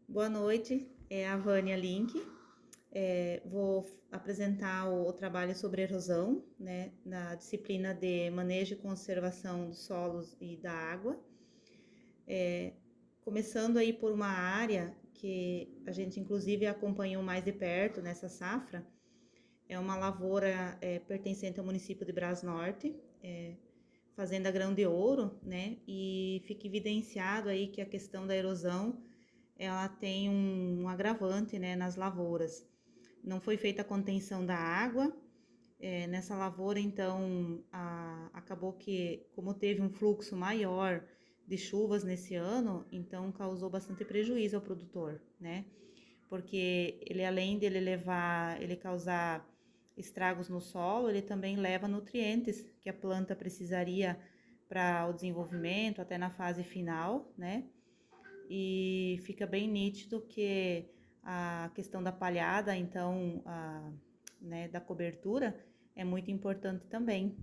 Boa noite, é a Vânia Link. Vou apresentar o trabalho sobre erosão, né, na disciplina de manejo e conservação dos solos e da água. Começando aí por uma área que a gente inclusive acompanhou mais de perto nessa safra, é uma lavoura pertencente ao município de Brás Norte, Fazenda Grão de Ouro, né, e fica evidenciado aí que a questão da erosão ela tem um agravante, né, nas lavouras. Não foi feita a contenção da água nessa lavoura, então acabou que, como teve um fluxo maior de chuvas nesse ano, então causou bastante prejuízo ao produtor, né? Porque ele, além de ele causar estragos no solo, ele também leva nutrientes que a planta precisaria para o desenvolvimento, até na fase final, né? E fica bem nítido que a questão da palhada, então, né, da cobertura, é muito importante também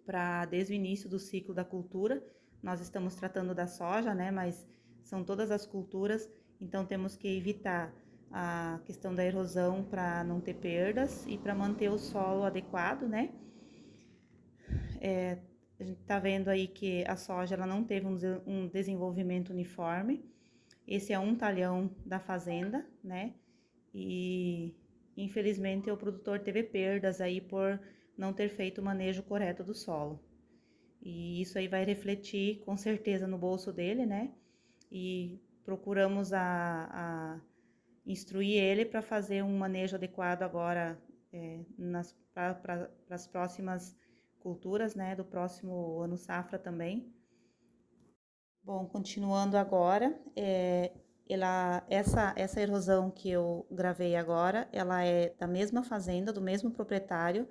para desde o início do ciclo da cultura. Nós estamos tratando da soja, né, mas são todas as culturas, então temos que evitar a questão da erosão para não ter perdas e para manter o solo adequado, né? A gente está vendo aí que a soja ela não teve um desenvolvimento uniforme. Esse é um talhão da fazenda, né? E infelizmente o produtor teve perdas aí por não ter feito o manejo correto do solo. E isso aí vai refletir com certeza no bolso dele, né? E procuramos a instruir ele para fazer um manejo adequado agora para as próximas culturas, né? Do próximo ano safra também. Bom, continuando agora, essa erosão que eu gravei agora, ela é da mesma fazenda, do mesmo proprietário,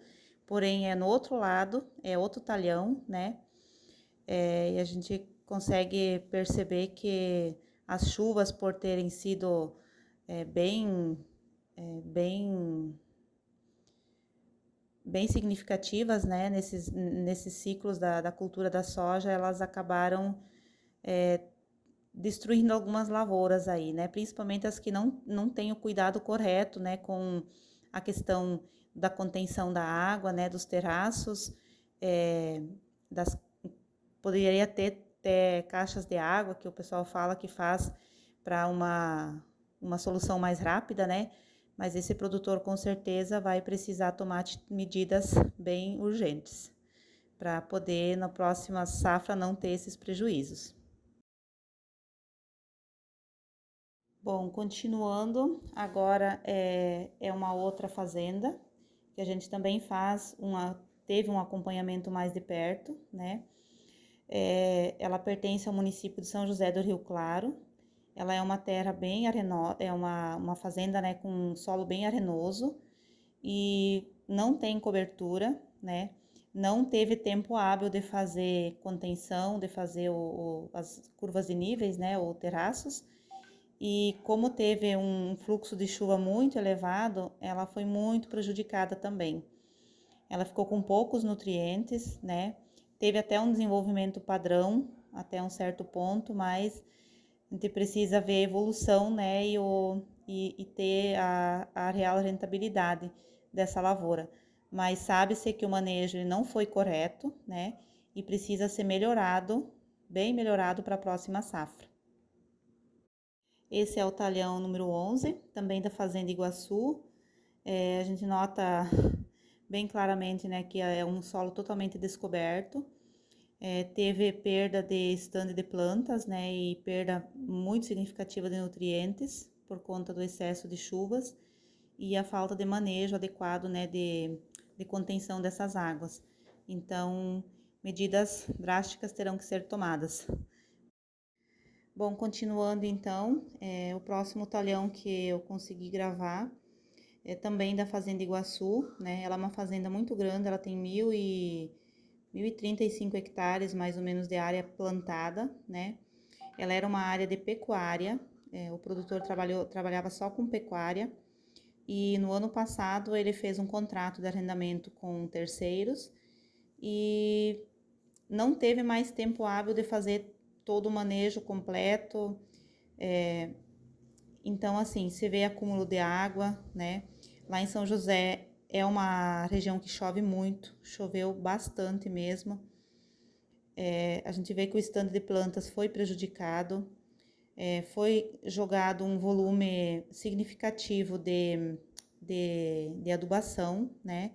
porém é no outro lado, é outro talhão, né? E a gente consegue perceber que as chuvas, por terem sido bem bem significativas, né, nesses ciclos da cultura da soja, elas acabaram destruindo algumas lavouras aí, né? Principalmente as que não têm o cuidado correto, né? Com a questão da contenção da água, né? Dos terraços, é, das, poderia ter caixas de água que o pessoal fala que faz para uma solução mais rápida, né? Mas esse produtor com certeza vai precisar tomar medidas bem urgentes para poder na próxima safra não ter esses prejuízos. Bom, continuando, agora é uma outra fazenda que a gente também teve um acompanhamento mais de perto, né? Ela pertence ao município de São José do Rio Claro. Ela é uma terra bem arenosa, é uma fazenda, né, com um solo bem arenoso e não tem cobertura, né? Não teve tempo hábil de fazer contenção, de fazer as curvas de níveis, né, ou terraços. E como teve um fluxo de chuva muito elevado, ela foi muito prejudicada também. Ela ficou com poucos nutrientes, né? Teve até um desenvolvimento padrão até um certo ponto, mas a gente precisa ver a evolução, né? E ter a real rentabilidade dessa lavoura. Mas sabe-se que o manejo ele não foi correto, né? E precisa ser melhorado, bem melhorado para a próxima safra. Esse é o talhão número 11, também da Fazenda Iguaçu. A gente nota bem claramente, né, que é um solo totalmente descoberto. Teve perda de estande de plantas, né, e perda muito significativa de nutrientes por conta do excesso de chuvas e a falta de manejo adequado, né, de contenção dessas águas. Então, medidas drásticas terão que ser tomadas. Bom, continuando então, o próximo talhão que eu consegui gravar é também da Fazenda Iguaçu, né? Ela é uma fazenda muito grande, ela tem 1.035 hectares mais ou menos de área plantada, né? Ela era uma área de pecuária, o produtor trabalhava só com pecuária e no ano passado ele fez um contrato de arrendamento com terceiros e não teve mais tempo hábil de fazer todo o manejo completo, Então, assim, você vê acúmulo de água, né? Lá em São José é uma região que chove muito, choveu bastante mesmo. A gente vê que o estande de plantas foi prejudicado, foi jogado um volume significativo de adubação, né?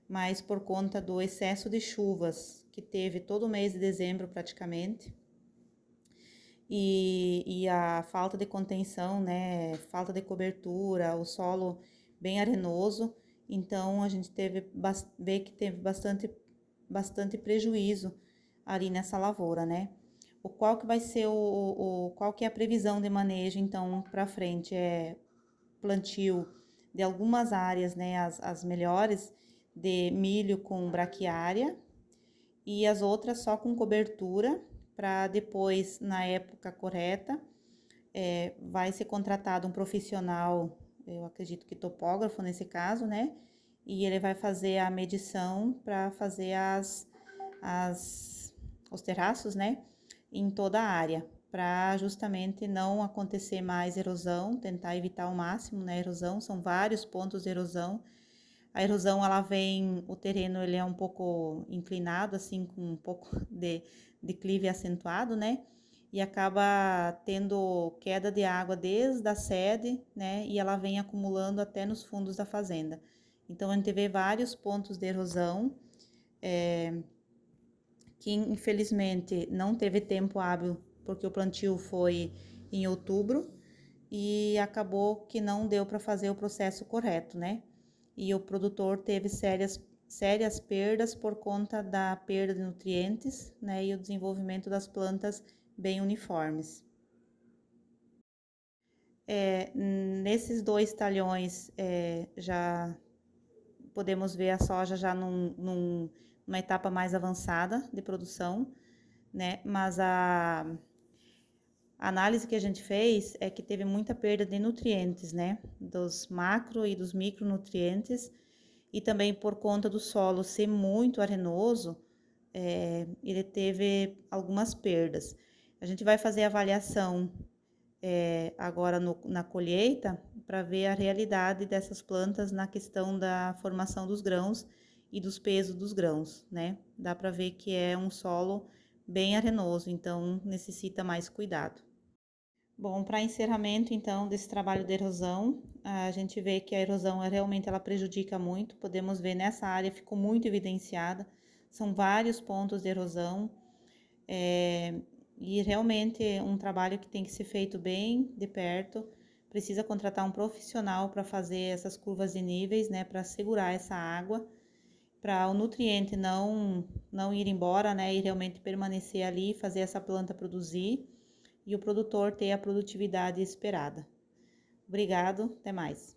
Mas por conta do excesso de chuvas que teve todo o mês de dezembro praticamente, e a falta de contenção, né? Falta de cobertura, o solo bem arenoso, então a gente vê que teve bastante prejuízo ali nessa lavoura, né? Qual que vai ser qual que é a previsão de manejo, então, para frente? É plantio de algumas áreas, né, as melhores, de milho com braquiária, e as outras só com cobertura, para depois, na época correta, vai ser contratado um profissional, eu acredito que topógrafo nesse caso, né? E ele vai fazer a medição para fazer os terraços, né? Em toda a área, para justamente não acontecer mais erosão, tentar evitar ao máximo, né? Erosão, são vários pontos de erosão. A erosão, ela vem, o terreno ele é um pouco inclinado, assim, com um pouco de declive acentuado, né? E acaba tendo queda de água desde a sede, né? E ela vem acumulando até nos fundos da fazenda. Então, a gente vê vários pontos de erosão, que infelizmente não teve tempo hábil, porque o plantio foi em outubro, e acabou que não deu para fazer o processo correto, né? E o produtor teve sérias perdas por conta da perda de nutrientes, né? E o desenvolvimento das plantas bem uniformes. Nesses 2 talhões, já podemos ver a soja já numa etapa mais avançada de produção, né? Mas a análise que a gente fez é que teve muita perda de nutrientes, né? Dos macro e dos micronutrientes, e também por conta do solo ser muito arenoso, ele teve algumas perdas. A gente vai fazer a avaliação agora na colheita para ver a realidade dessas plantas na questão da formação dos grãos e dos pesos dos grãos, né? Dá para ver que é um solo bem arenoso, então necessita mais cuidado. Bom, para encerramento então desse trabalho de erosão, a gente vê que a erosão realmente ela prejudica muito. Podemos ver nessa área ficou muito evidenciada, são vários pontos de erosão, e realmente é um trabalho que tem que ser feito bem de perto. Precisa contratar um profissional para fazer essas curvas de níveis, né, para segurar essa água, para o nutriente não ir embora, né, e realmente permanecer ali, fazer essa planta produzir e o produtor ter a produtividade esperada. Obrigado, até mais.